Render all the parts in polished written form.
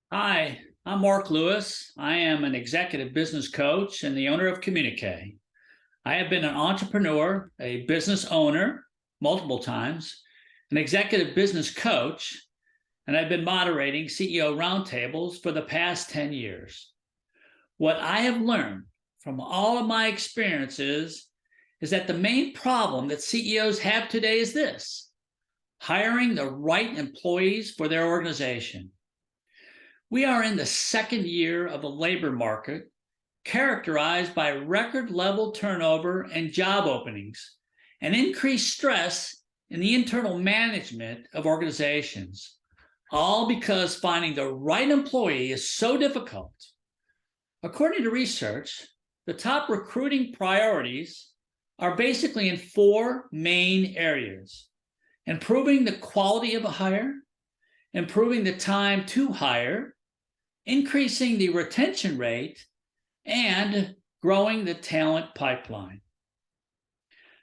Hi, I'm Mark Lewis. I am an executive business coach and the owner of Communique. I have been an entrepreneur, a business owner multiple times, an executive business coach, and I've been moderating CEO roundtables for the past 10 years. What I have learned from all of my experiences is that the main problem that CEOs have today is this: hiring the right employees for their organization. We are in the second year of a labor market characterized by record level turnover and job openings and increased stress in the internal management of organizations, all because finding the right employee is so difficult. According to research, the top recruiting priorities are basically in four main areas: improving the quality of a hire, improving the time to hire, increasing the retention rate, and growing the talent pipeline.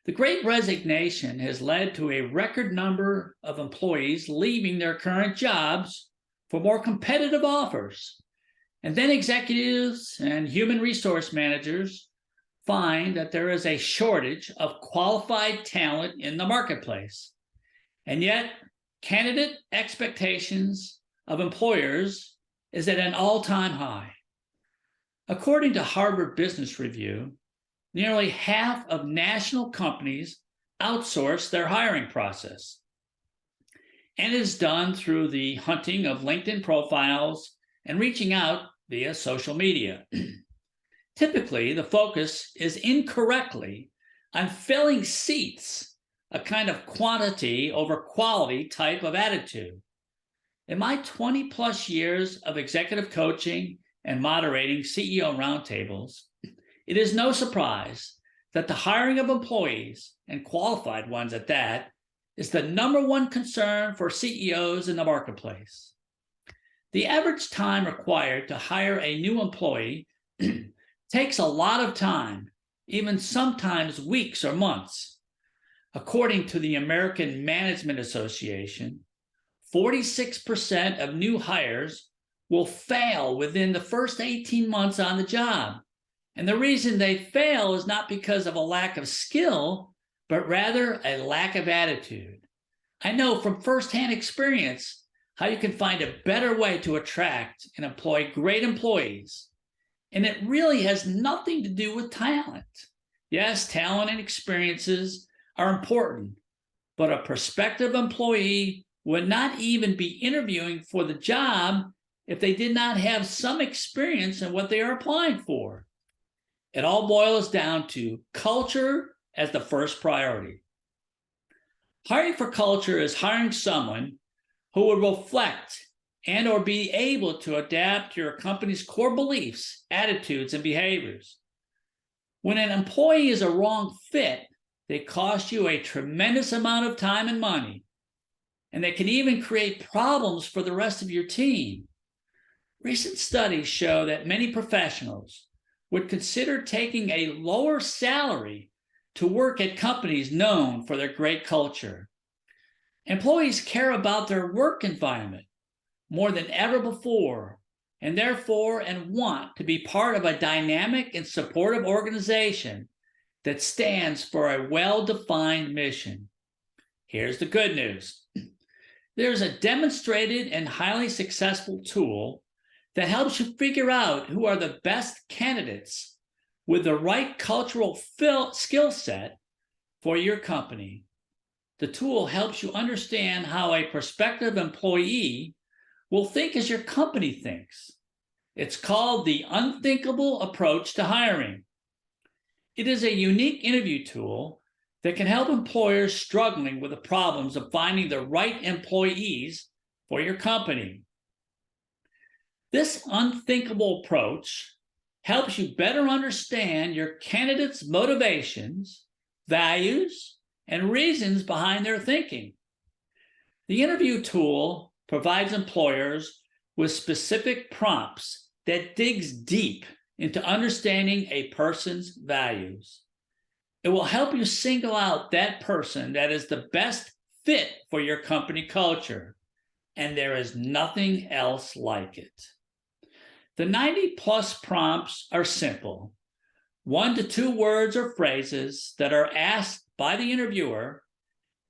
The Great Resignation has led to a record number of employees leaving their current jobs for more competitive offers. And then executives and human resource managers find that there is a shortage of qualified talent in the marketplace. And yet, candidate expectations of employers is at an all-time high. According to Harvard Business Review, nearly half of national companies outsource their hiring process. And it is done through the hunting of LinkedIn profiles and reaching out via social media. Typically, the focus is incorrectly on filling seats, a kind of quantity over quality type of attitude. In my 20 plus years of executive coaching and moderating CEO roundtables, it is no surprise that the hiring of employees, and qualified ones at that, is the number one concern for CEOs in the marketplace. The average time required to hire a new employee takes a lot of time, even sometimes weeks or months. According to the American Management Association, 46% of new hires will fail within the first 18 months on the job. And the reason they fail is not because of a lack of skill, but rather a lack of attitude. I know from firsthand experience how you can find a better way to attract and employ great employees. And it really has nothing to do with talent. Yes, talent and experiences are important, but a prospective employee would not even be interviewing for the job if they did not have some experience in what they are applying for. It all boils down to culture as the first priority. Hiring for culture is hiring someone who will reflect and or be able to adapt to your company's core beliefs, attitudes, and behaviors. When an employee is a wrong fit, they cost you a tremendous amount of time and money, and they can even create problems for the rest of your team. Recent studies show that many professionals would consider taking a lower salary to work at companies known for their great culture. Employees care about their work environment more than ever before, and therefore want to be part of a dynamic and supportive organization that stands for a well-defined mission. Here's the good news. There's a demonstrated and highly successful tool that helps you figure out who are the best candidates with the right cultural skill set for your company. The tool helps you understand how a prospective employee will think as your company thinks. It's called the Unthinkable approach to hiring. It is a unique interview tool that can help employers struggling with the problems of finding the right employees for your company. This unthinkable approach helps you better understand your candidates' motivations, values, and reasons behind their thinking. The interview tool provides employers with specific prompts that digs deep into understanding a person's values. It will help you single out that person that is the best fit for your company culture. and there is nothing else like it. The 90+ prompts are simple. 1 to 2 words or phrases that are asked by the interviewer,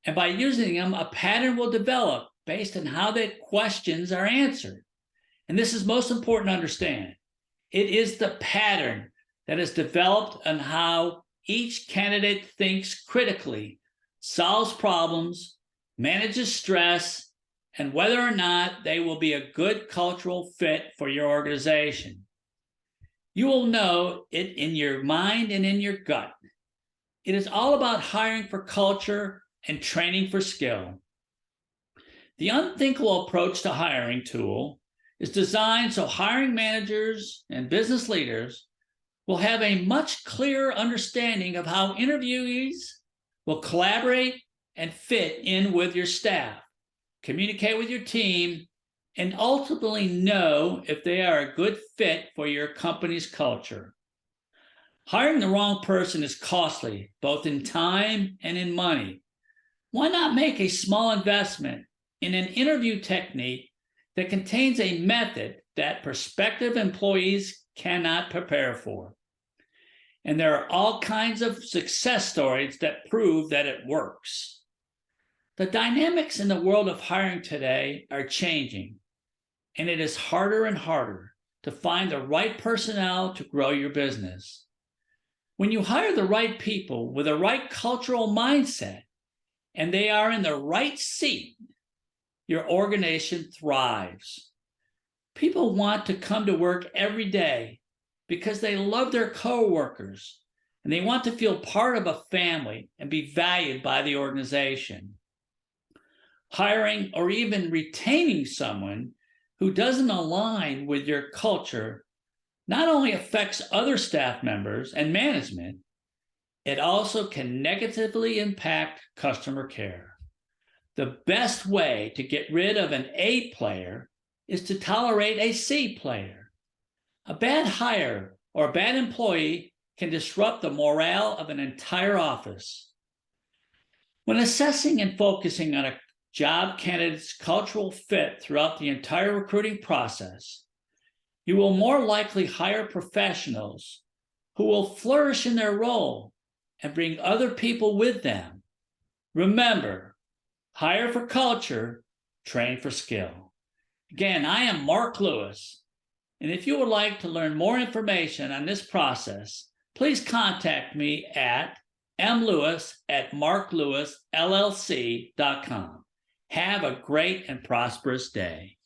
and by using them, a pattern will develop based on how the questions are answered. And this is most important to understand. It is the pattern that is developed on how each candidate thinks critically, solves problems, manages stress, and whether or not they will be a good cultural fit for your organization. You will know it in your mind and in your gut. It is all about hiring for culture and training for skill. The Unthinkable approach to hiring tool is designed so hiring managers and business leaders will have a much clearer understanding of how interviewees will collaborate and fit in with your staff, communicate with your team, and ultimately know if they are a good fit for your company's culture. Hiring the wrong person is costly, both in time and in money. Why not make a small investment in an interview technique that contains a method that prospective employees cannot prepare for? And there are all kinds of success stories that prove that it works. The dynamics in the world of hiring today are changing, and it is harder and harder to find the right personnel to grow your business. When you hire the right people with the right cultural mindset, and they are in the right seat, your organization thrives. People want to come to work every day because they love their coworkers and they want to feel part of a family and be valued by the organization. Hiring or even retaining someone who doesn't align with your culture not only affects other staff members and management, it also can negatively impact customer care. The best way to get rid of an A player is to tolerate a C player. A bad hire or a bad employee can disrupt the morale of an entire office. When assessing and focusing on a job candidate's cultural fit throughout the entire recruiting process, you will more likely hire professionals who will flourish in their role and bring other people with them. Remember, hire for culture, train for skill. Again, I am Mark Lewis, and if you would like to learn more information on this process, please contact me at mlewis@marklewisllc.com. Have a great and prosperous day.